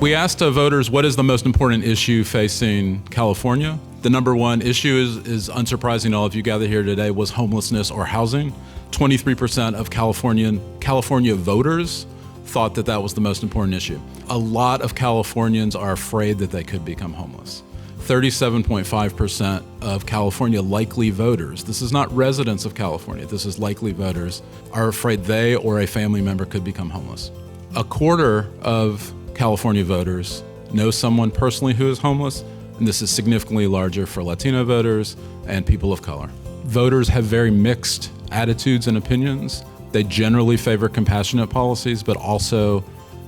We asked voters what is the most important issue facing California. The number one issue is unsurprising to all of you gathered here today, was homelessness or housing. 23% of California voters thought that was the most important issue. A lot of Californians are afraid that they could become homeless. 37.5% of California likely voters, this is not residents of California, this is likely voters, are afraid they or a family member could become homeless. A quarter of California voters know someone personally who is homeless, and this is significantly larger for Latino voters and people of color. Voters have very mixed attitudes and opinions. They generally favor compassionate policies, but also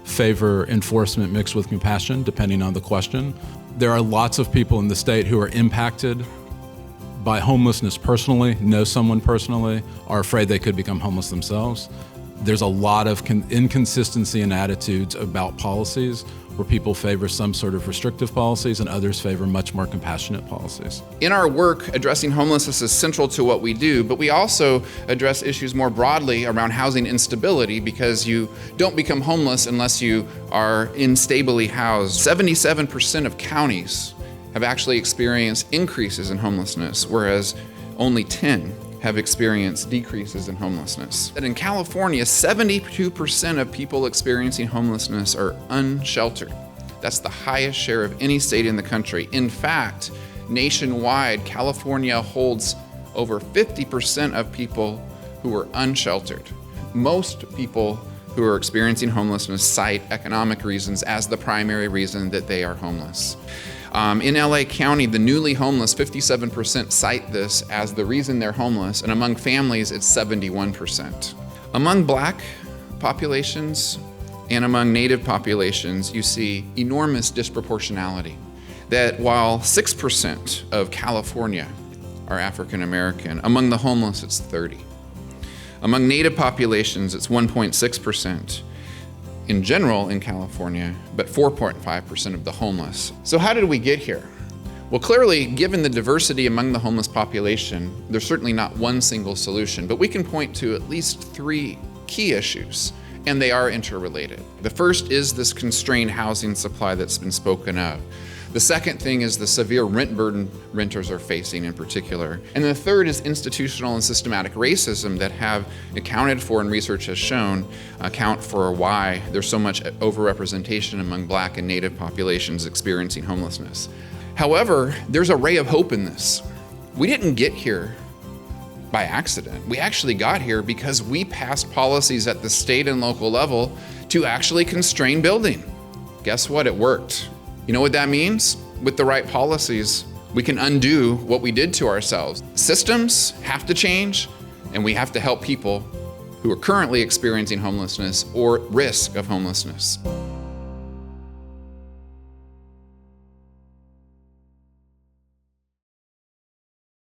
favor enforcement mixed with compassion, depending on the question. There are lots of people in the state who are impacted by homelessness personally, know someone personally, are afraid they could become homeless themselves. There's a lot of inconsistency in attitudes about policies, where people favor some sort of restrictive policies and others favor much more compassionate policies. In our work, addressing homelessness is central to what we do, but we also address issues more broadly around housing instability, because you don't become homeless unless you are instably housed. 77% of counties have actually experienced increases in homelessness, whereas only 10 have experienced decreases in homelessness. And in California, 72% of people experiencing homelessness are unsheltered. That's the highest share of any state in the country. In fact, nationwide, California holds over 50% of people who are unsheltered. Most people who are experiencing homelessness cite economic reasons as the primary reason that they are homeless. In LA County, the newly homeless, 57% cite this as the reason they're homeless, and among families, it's 71%. Among Black populations and among Native populations, you see enormous disproportionality. That while 6% of California are African American, among the homeless, it's 30%. Among Native populations, it's 1.6%. In general in California, but 4.5% of the homeless. So how did we get here? Well, clearly, given the diversity among the homeless population, there's certainly not one single solution, but we can point to at least 3 key issues, and they are interrelated. The first is this constrained housing supply that's been spoken of. The second thing is the severe rent burden renters are facing in particular. And the third is institutional and systematic racism that have accounted for, and research has shown, account for why there's so much overrepresentation among Black and Native populations experiencing homelessness. However, there's a ray of hope in this. We didn't get here by accident. We actually got here because we passed policies at the state and local level to actually constrain building. Guess what? It worked. You know what that means? With the right policies, we can undo what we did to ourselves. Systems have to change, and we have to help people who are currently experiencing homelessness or risk of homelessness.